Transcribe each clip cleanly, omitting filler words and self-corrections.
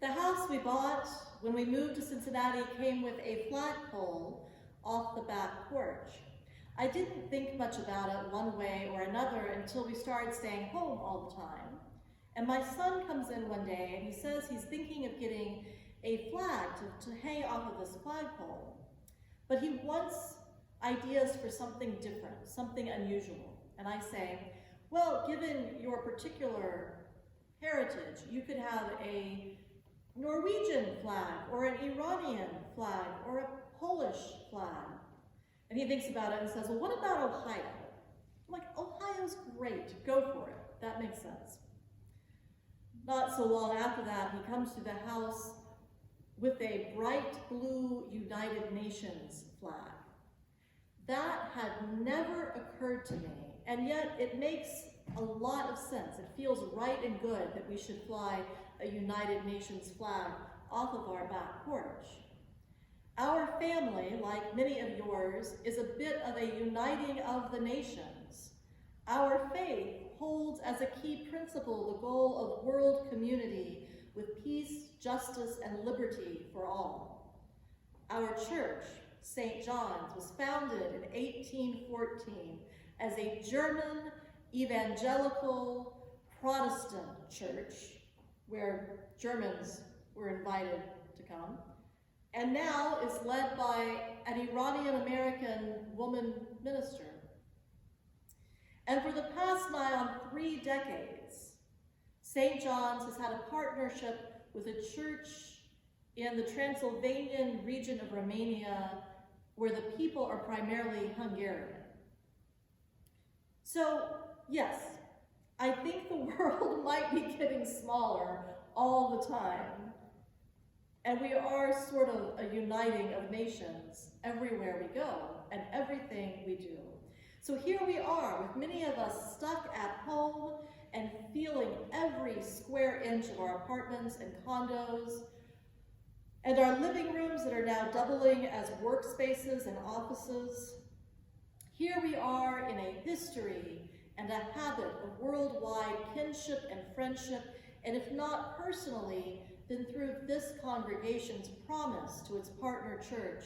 The house we bought when we moved to Cincinnati came with a flagpole off the back porch. I didn't think much about it one way or another until we started staying home all the time. And my son comes in one day and he says he's thinking of getting a flag to hang off of this flagpole. But he wants ideas for something different, something unusual. And I say, well, given your particular heritage, you could have a Norwegian flag or an Iranian flag or a Polish flag. And he thinks about it and says, well, what about Ohio? I'm like, Ohio's great, go for it. That makes sense. Not so long after that, he comes to the house with a bright blue United Nations flag. That had never occurred to me, and yet it makes a lot of sense. It feels right and good that we should fly a United Nations flag off of our back porch. Our family, like many of yours, is a bit of a uniting of the nations. Our faith holds as a key principle the goal of world community with peace, justice, and liberty for all. Our church, St. John's, was founded in 1814 as a German evangelical Protestant church where Germans were invited to come, and now is led by an Iranian-American woman minister. And for the past nigh on 3 decades, St. John's has had a partnership with a church in the Transylvanian region of Romania where the people are primarily Hungarian. So, yes, I think the world might be getting smaller all the time, and we are sort of a uniting of nations everywhere we go and everything we do. So here we are, with many of us stuck at home and feeling every square inch of our apartments and condos, and our living rooms that are now doubling as workspaces and offices. Here we are in a history and a habit of worldwide kinship and friendship, and if not personally, then through this congregation's promise to its partner church,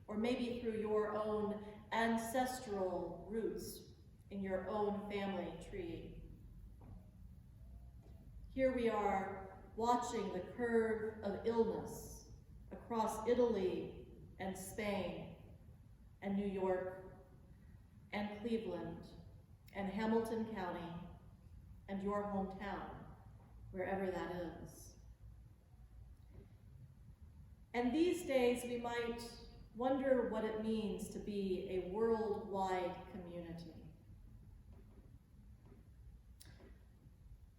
or maybe through your own ancestral roots in your own family tree. Here we are watching the curve of illness across Italy and Spain and New York and Cleveland and Hamilton County and your hometown, wherever that is. And these days we might wonder what it means to be a worldwide community.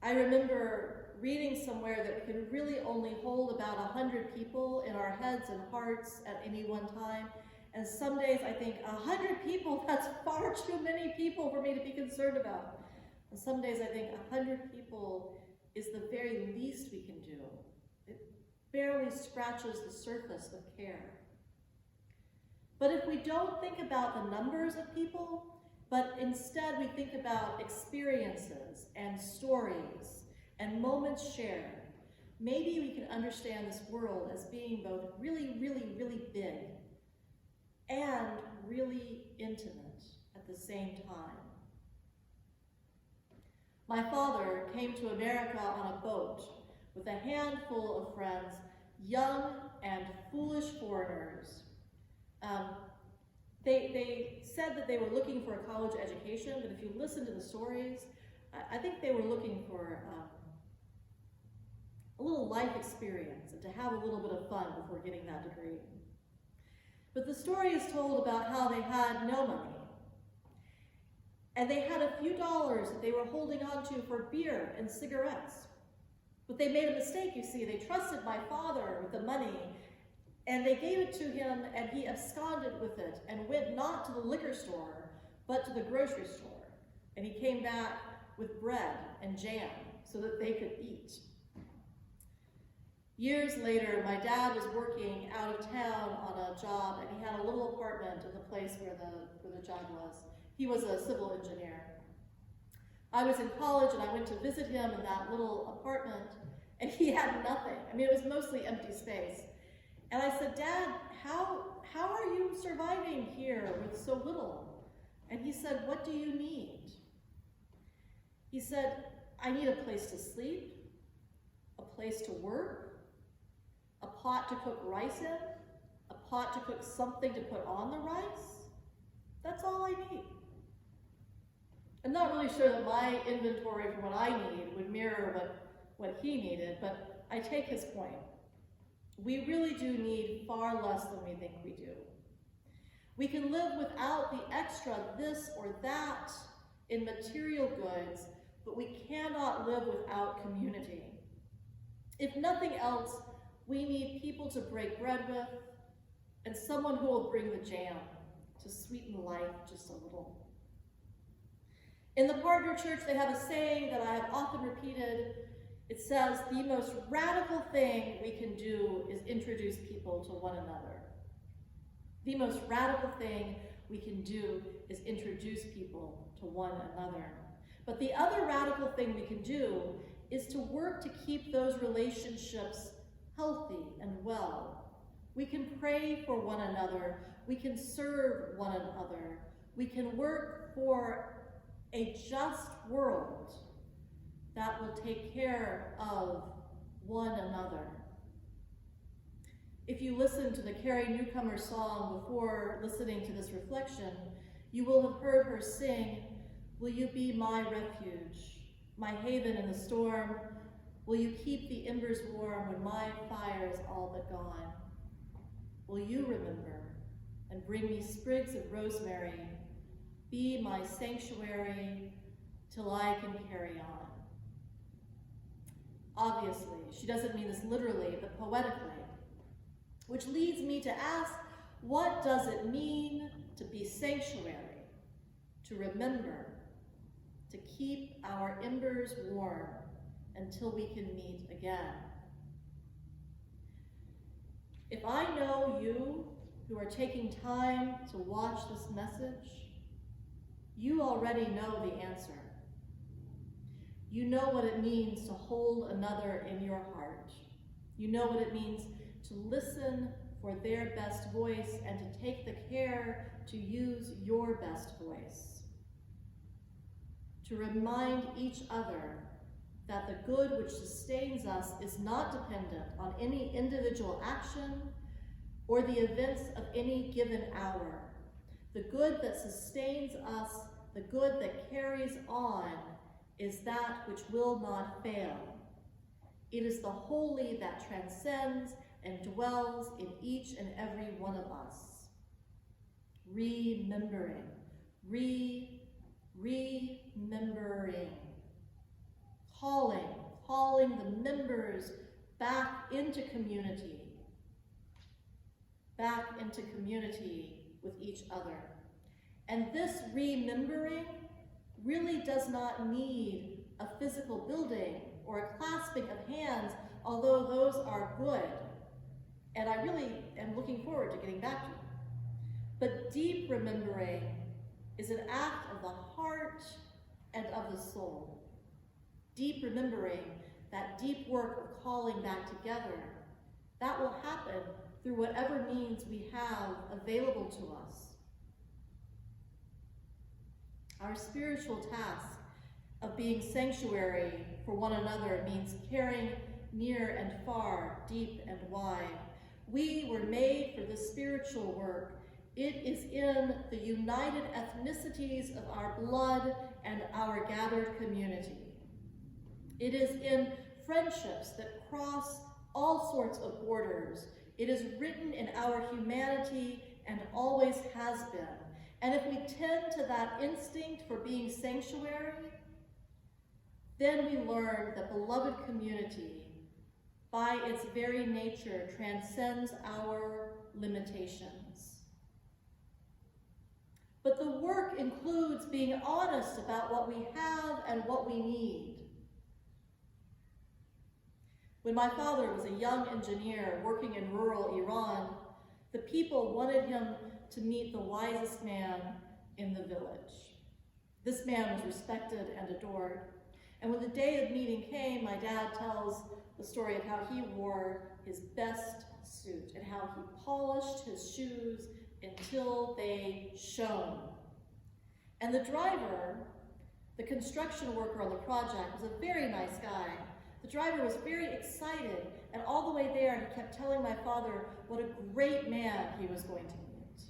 I remember reading somewhere that we can really only hold about 100 people in our heads and hearts at any one time. And some days I think 100 people, that's far too many people for me to be concerned about. And some days I think 100 people is the very least we can do. It barely scratches the surface of care. But if we don't think about the numbers of people, but instead we think about experiences and stories and moments shared, maybe we can understand this world as being both really, really, really big and really intimate at the same time. My father came to America on a boat with a handful of friends, young and foolish foreigners. They said that they were looking for a college education, but if you listen to the stories, I think they were looking for a little life experience and to have a little bit of fun before getting that degree. But the story is told about how they had no money, and they had a few dollars that they were holding on to for beer and cigarettes. But they made a mistake, you see. They trusted my father with the money, and they gave it to him, and he absconded with it and went not to the liquor store, but to the grocery store. And he came back with bread and jam so that they could eat. Years later, my dad was working out of town on a job, and he had a little apartment in the place where the job was. He was a civil engineer. I was in college, and I went to visit him in that little apartment, and he had nothing. I mean, it was mostly empty space. And I said, Dad, how are you surviving here with so little? And he said, what do you need? He said, I need a place to sleep, a place to work, a pot to cook rice in, a pot to cook something to put on the rice. That's all I need. I'm not really sure that my inventory for what I need would mirror what he needed, but I take his point. We really do need far less than we think we do. We can live without the extra this or that in material goods, but we cannot live without community. If nothing else, we need people to break bread with and someone who will bring the jam to sweeten life just a little. In the partner church, they have a saying that I have often repeated. It says, the most radical thing we can do is introduce people to one another. The most radical thing we can do is introduce people to one another. But the other radical thing we can do is to work to keep those relationships healthy and well. We can pray for one another. We can serve one another. We can work for a just world that will take care of one another. If you listen to the Carrie Newcomer song before listening to this reflection, you will have heard her sing, will you be my refuge, my haven in the storm? Will you keep the embers warm when my fire is all but gone? Will you remember and bring me sprigs of rosemary, be my sanctuary till I can carry on? Obviously, she doesn't mean this literally, but poetically, which leads me to ask, what does it mean to be sanctuary, to remember, to keep our embers warm until we can meet again? If I know you who are taking time to watch this message, you already know the answer. You know what it means to hold another in your heart. You know what it means to listen for their best voice and to take the care to use your best voice. To remind each other that the good which sustains us is not dependent on any individual action or the events of any given hour. The good that sustains us, the good that carries on, is that which will not fail. It is the holy that transcends and dwells in each and every one of us. Remembering, remembering, calling the members back into community with each other. And this remembering really does not need a physical building or a clasping of hands, although those are good. And I really am looking forward to getting back to it. But deep remembering is an act of the heart and of the soul. Deep remembering, that deep work of calling back together, that will happen through whatever means we have available to us. Our spiritual task of being sanctuary for one another means caring near and far, deep and wide. We were made for this spiritual work. It is in the united ethnicities of our blood and our gathered community. It is in friendships that cross all sorts of borders. It is written in our humanity and always has been. And if we tend to that instinct for being sanctuary, then we learn that beloved community, by its very nature, transcends our limitations. But the work includes being honest about what we have and what we need. When my father was a young engineer working in rural Iran, the people wanted him to meet the wisest man in the village. This man was respected and adored. And when the day of meeting came, my dad tells the story of how he wore his best suit and how he polished his shoes until they shone. And the driver, the construction worker on the project, was a very nice guy. The driver was very excited, and all the way there he kept telling my father what a great man he was going to meet.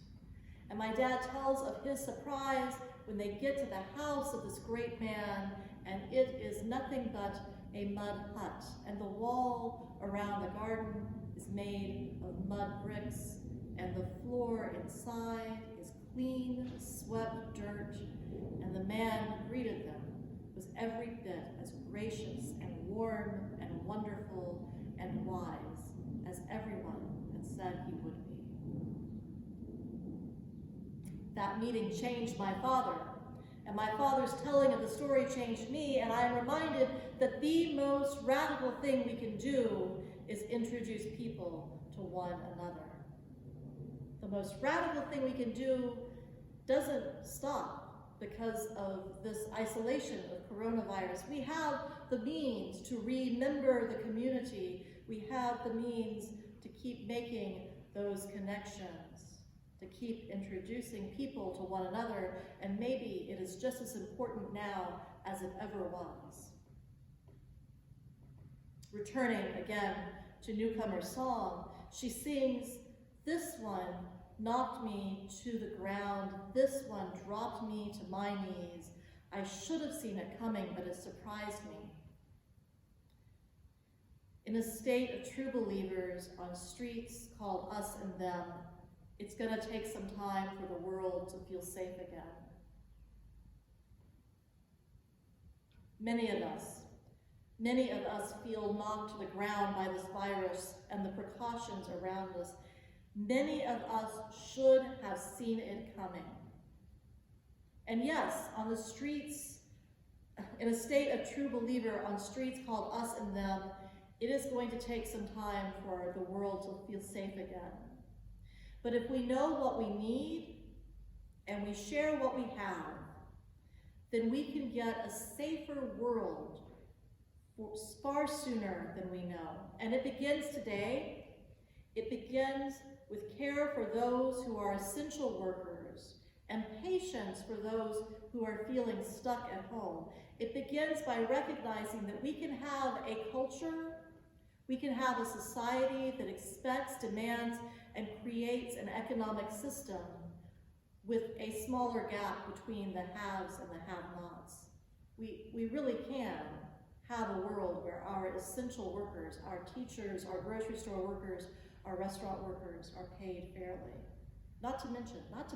And my dad tells of his surprise when they get to the house of this great man, and it is nothing but a mud hut, and the wall around the garden is made of mud bricks, and the floor inside is clean, swept dirt, and the man who greeted them was every bit as gracious and warm and wonderful and wise as everyone had said he would be. That meeting changed my father, and my father's telling of the story changed me, and I am reminded that the most radical thing we can do is introduce people to one another. The most radical thing we can do doesn't stop because of this isolation of coronavirus. We have the means to remember the community. We have the means to keep making those connections, to keep introducing people to one another, and maybe it is just as important now as it ever was. Returning again to Newcomer's song, she sings, "This one knocked me to the ground, this one dropped me to my knees. I should have seen it coming, but it surprised me." In a state of true believers on streets called us and them, it's going to take some time for the world to feel safe again. Many of us feel knocked to the ground by this virus and the precautions around us. Many of us should have seen it coming. And yes, on the streets, in a state of true believer on streets called us and them, it is going to take some time for the world to feel safe again. But if we know what we need and we share what we have, then we can get a safer world far sooner than we know. And it begins today. It begins with care for those who are essential workers and patience for those who are feeling stuck at home. It begins by recognizing that we can have a culture, we can have a society that expects, demands, and creates an economic system with a smaller gap between the haves and the have-nots. We really can have a world where our essential workers, our teachers, our grocery store workers, our restaurant workers are paid fairly. Not to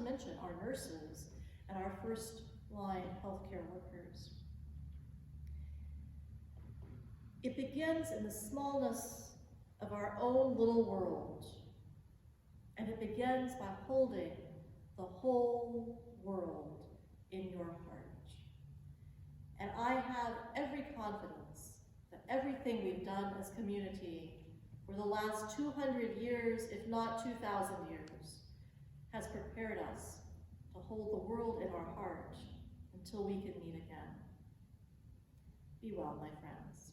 mention our nurses and our first-line healthcare workers. It begins in the smallness of our own little world, and it begins by holding the whole world in your heart. And I have every confidence that everything we've done as community for the last 200 years, if not 2,000 years, has prepared us to hold the world in our heart until we can meet again. Be well, my friends.